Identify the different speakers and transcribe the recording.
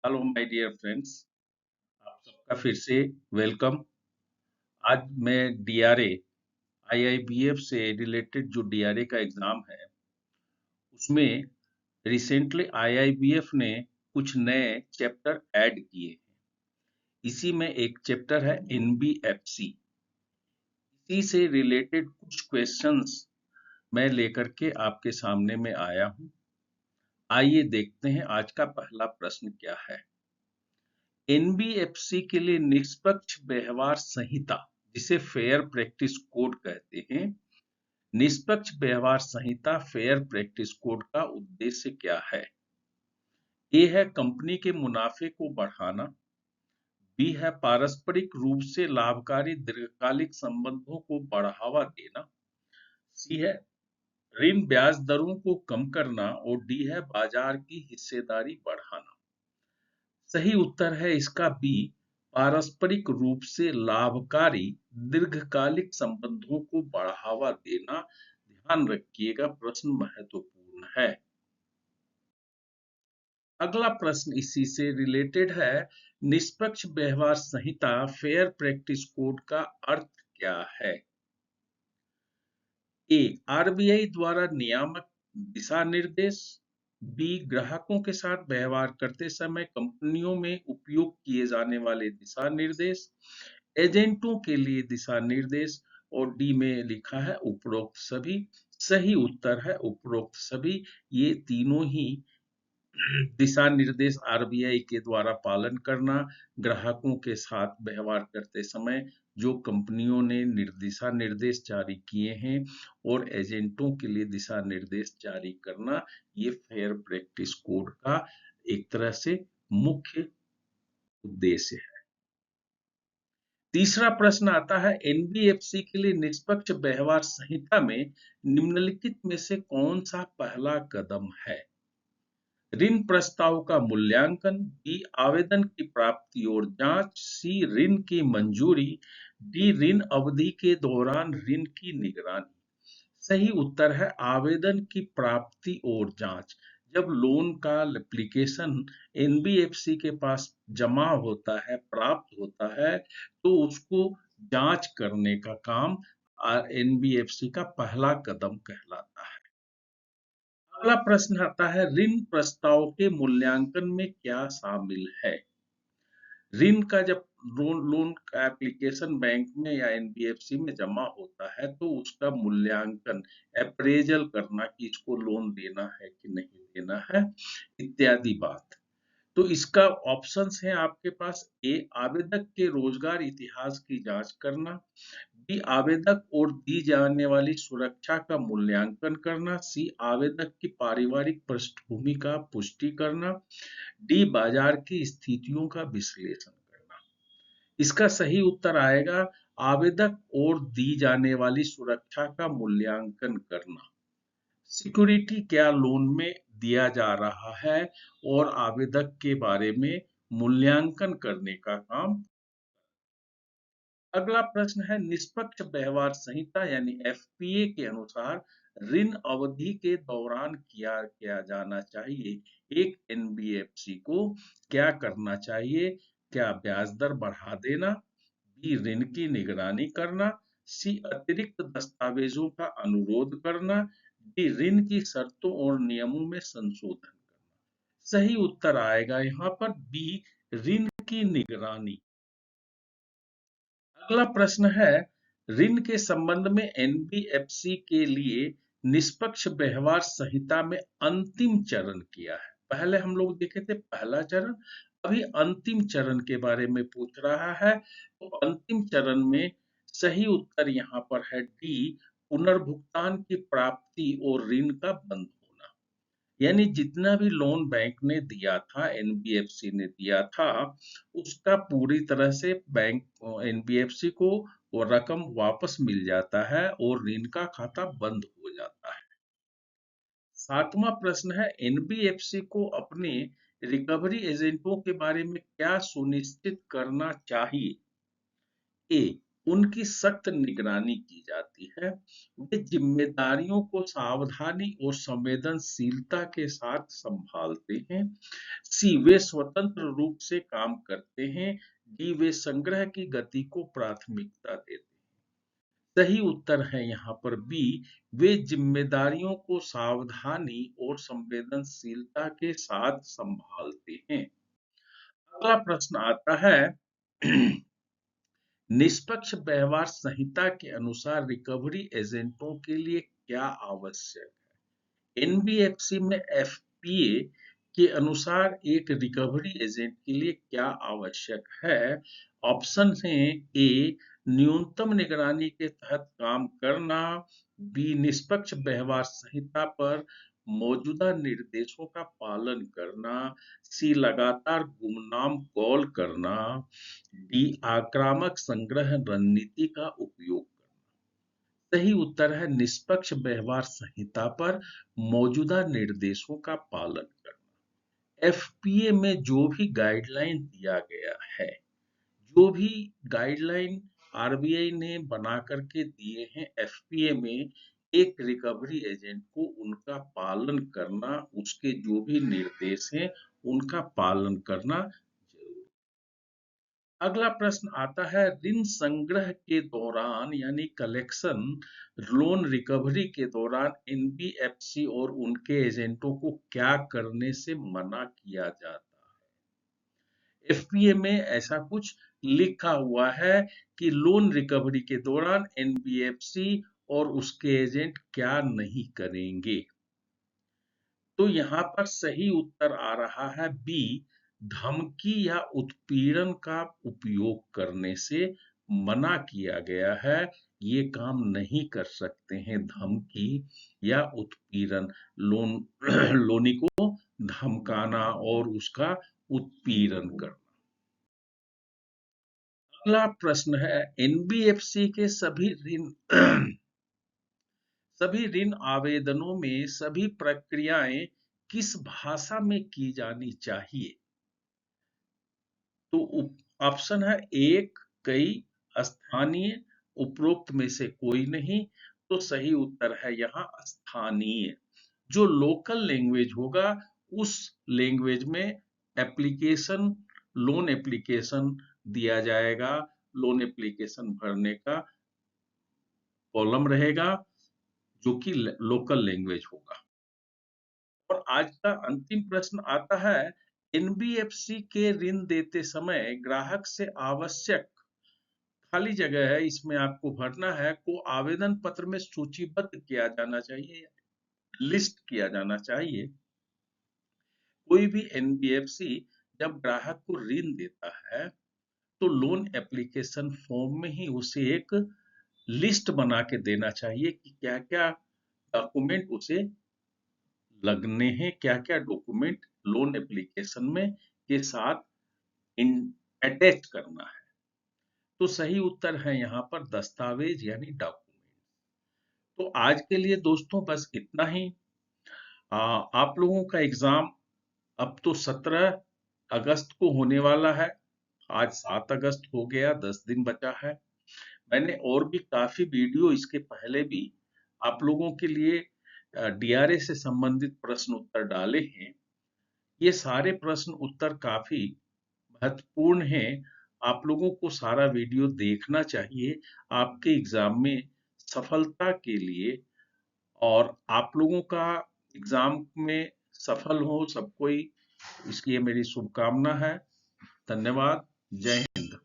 Speaker 1: Hello my dear friends, आप सबका फिर से वेलकम। आज मैं डीआरए आईआईबीएफ से रिलेटेड जो डीआरए का एग्जाम है उसमें रिसेंटली आईआईबीएफ ने कुछ नए चैप्टर ऐड किए हैं। इसी में एक चैप्टर है एनबीएफसी। इसी से रिलेटेड कुछ क्वेश्चंस मैं लेकर के आपके सामने में आया हूं। आइए देखते हैं आज का पहला प्रश्न क्या है। एनबीएफसी के लिए निष्पक्ष व्यवहार संहिता, जिसे फेयर प्रैक्टिस कोड कहते हैं, निष्पक्ष व्यवहार संहिता फेयर प्रैक्टिस कोड का उद्देश्य क्या है? ए है कंपनी के मुनाफे को बढ़ाना, बी है पारस्परिक रूप से लाभकारी दीर्घकालिक संबंधों को बढ़ावा देना, सी है ऋण ब्याज दरों को कम करना और डी है बाजार की हिस्सेदारी बढ़ाना। सही उत्तर है इसका बी, पारस्परिक रूप से लाभकारी दीर्घकालिक संबंधों को बढ़ावा देना। ध्यान रखिएगा, प्रश्न महत्वपूर्ण है। अगला प्रश्न इसी से रिलेटेड है। निष्पक्ष व्यवहार संहिता फेयर प्रैक्टिस कोड का अर्थ क्या है? ए, आरबीआई द्वारा नियामक दिशा निर्देश, बी, ग्राहकों के साथ व्यवहार करते समय कंपनियों में उपयोग किए जाने वाले दिशा निर्देश, एजेंटों के लिए दिशा निर्देश, और डी में लिखा है उपरोक्त सभी। सही उत्तर है उपरोक्त सभी। ये तीनों ही दिशा निर्देश आरबीआई के द्वारा पालन करना, ग्राहकों के साथ व्यवहार करते समय जो कंपनियों ने दिशा निर्देश जारी किए हैं और एजेंटों के लिए दिशा निर्देश जारी करना, ये फेयर प्रैक्टिस कोड का एक तरह से मुख्य उद्देश्य है। तीसरा प्रश्न आता है, एनबीएफसी के लिए निष्पक्ष व्यवहार संहिता में निम्नलिखित में से कौन सा पहला कदम है? ऋण प्रस्ताव का मूल्यांकन, बी, आवेदन की प्राप्ति और जांच, सी, ऋण की मंजूरी, डी, ऋण अवधि के दौरान ऋण की निगरानी। सही उत्तर है आवेदन की प्राप्ति और जांच। जब लोन का एप्लीकेशन एनबीएफसी के पास जमा होता है, प्राप्त होता है, तो उसको जांच करने का काम एनबीएफसी का पहला कदम कहलाता है। अगला प्रश्न आता है, ऋण प्रस्ताव के मूल्यांकन में क्या शामिल है? ऋण का जब लोन का एप्लीकेशन बैंक में या एनबीएफसी में जमा होता है तो उसका मूल्यांकन, अप्रेजल करना कि इसको लोन देना है कि नहीं देना है, इत्यादि बात। तो इसका ऑप्शंस हैं आपके पास। ए, आवेदक के रोजगार इतिहास की जांच करना, बी, आवेदक और दी जाने वाली सुरक्षा का मूल्यांकन करना, सी, आवेदक की पारिवारिक पृष्ठभूमि का पुष्टि करना, डी, बाजार की स्थितियों का विश्लेषण करना। इसका सही उत्तर आएगा आवेदक और दी जाने वाली सुरक्षा का मूल्यांकन करना। सिक्योरिटी क्या लोन में दिया जा रहा है और आवेदक के बारे में मूल्यांकन करने का काम। अगला प्रश्न है, निष्पक्ष व्यवहार संहिता यानी एफपीए के अनुसार ऋण अवधि के दौरान क्या किया जाना चाहिए? एक एनबीएफसी को क्या करना चाहिए? क्या ब्याज दर बढ़ा देना, बी, ऋण की निगरानी करना, सी, अतिरिक्त दस्तावेजों का अनुरोध करना, डी, ऋण की शर्तों और नियमों में संशोधन करना। सही उत्तर आएगा यहाँ पर बी, ऋण की निगरानी। अगला प्रश्न है, ऋण के संबंध में एनबीएफसी के लिए निष्पक्ष व्यवहार संहिता में अंतिम चरण क्या है? पहले हम लोग देखे थे पहला चरण, अभी अंतिम चरण के बारे में पूछ रहा है। तो अंतिम चरण में सही उत्तर यहाँ पर है डी, पुनर्भुगतान की प्राप्ति और ऋण का बंद होना। यानी जितना भी लोन बैंक ने दिया था, एनबीएफसी ने दिया था, उसका पूरी तरह से बैंक एनबीएफसी को वो रकम वापस मिल जाता है और ऋण का खाता बंद हो जाता है। सातवां प्रश्न है, एनबीएफसी को अपने रिकवरी एजेंटों के बारे में क्या सुनिश्चित करना चाहिए? ए, उनकी सख्त निगरानी की जाती है। वे जिम्मेदारियों को सावधानी और संवेदनशीलता के साथ संभालते हैं। सी, वे स्वतंत्र रूप से काम करते हैं। डी, वे संग्रह की गति को प्राथमिकता देते हैं। सही उत्तर है यहाँ पर बी, वे जिम्मेदारियों को सावधानी और संवेदनशीलता के साथ संभालते हैं। अगला प्रश्न आता है निष्पक्ष व्यवहार संहिता के अनुसार रिकवरी एजेंटों के लिए क्या आवश्यक है? एनबीएफसी में एफपीए के अनुसार एक रिकवरी एजेंट के लिए क्या आवश्यक है? ऑप्शन है ए, न्यूनतम निगरानी के तहत काम करना, बी, निष्पक्ष व्यवहार संहिता पर मौजूदा निर्देशों का पालन करना, सी, लगातार गुमनाम कॉल करना, डी, आक्रामक संग्रह रणनीति का उपयोग करना। सही उत्तर है निष्पक्ष व्यवहार संहिता पर मौजूदा निर्देशों का पालन करना। एफपीए में जो भी गाइडलाइन दिया गया है, जो भी गाइडलाइन आरबीआई ने बना करके दिए हैं एफपीए में, एक रिकवरी एजेंट को उनका पालन करना, उसके जो भी निर्देश हैं उनका पालन करना जरूरी। अगला प्रश्न आता है ऋण संग्रह के दौरान यानी कलेक्शन लोन रिकवरी के दौरान एनबीएफसी और उनके एजेंटों को क्या करने से मना किया जाता है? एफपीए में ऐसा कुछ लिखा हुआ है कि लोन रिकवरी के दौरान एनबीएफसी और उसके एजेंट क्या नहीं करेंगे। तो यहाँ पर सही उत्तर आ रहा है बी, धमकी या उत्पीड़न का उपयोग करने से मना किया गया है। ये काम नहीं कर सकते हैं धमकी या उत्पीड़न, लोन लोनी को धमकाना और उसका उत्पीड़न करना। अगला प्रश्न है एनबीएफसी के सभी ऋण आवेदनों में सभी प्रक्रियाएं किस भाषा में की जानी चाहिए? तो ऑप्शन है एक, कई, स्थानीय, उपरोक्त में से कोई नहीं। तो सही उत्तर है यहाँ स्थानीय। जो लोकल लैंग्वेज होगा उस लैंग्वेज में एप्लीकेशन, लोन एप्लीकेशन दिया जाएगा। लोन एप्लीकेशन भरने का कॉलम रहेगा जो कि लोकल लैंग्वेज होगा। और आज का अंतिम प्रश्न आता है एनबीएफसी के ऋण देते समय ग्राहक से आवश्यक खाली जगह है, इसमें आपको भरना है, को आवेदन पत्र में सूचीबद्ध किया जाना चाहिए, लिस्ट किया जाना चाहिए। कोई भी एनबीएफसी जब ग्राहक को ऋण देता है तो लोन एप्लीकेशन फॉर्म में ही उसे एक लिस्ट बना के देना चाहिए कि क्या क्या डॉक्यूमेंट उसे लगने हैं, क्या क्या डॉक्यूमेंट लोन एप्लीकेशन में के साथ अटैच करना है। तो सही उत्तर है यहाँ पर दस्तावेज यानी डॉक्यूमेंट। तो आज के लिए दोस्तों बस इतना ही। आप लोगों का एग्जाम अब तो 17 अगस्त को होने वाला है। आज 7 अगस्त हो गया, 10 दिन बचा है। मैंने और भी काफी वीडियो इसके पहले भी आप लोगों के लिए डीआरए से संबंधित प्रश्न उत्तर डाले हैं। ये सारे प्रश्न उत्तर काफी महत्वपूर्ण हैं। आप लोगों को सारा वीडियो देखना चाहिए आपके एग्जाम में सफलता के लिए, और आप लोगों का एग्जाम में सफल हो सब कोई, इसलिए मेरी शुभकामना है। धन्यवाद। जय हिंद।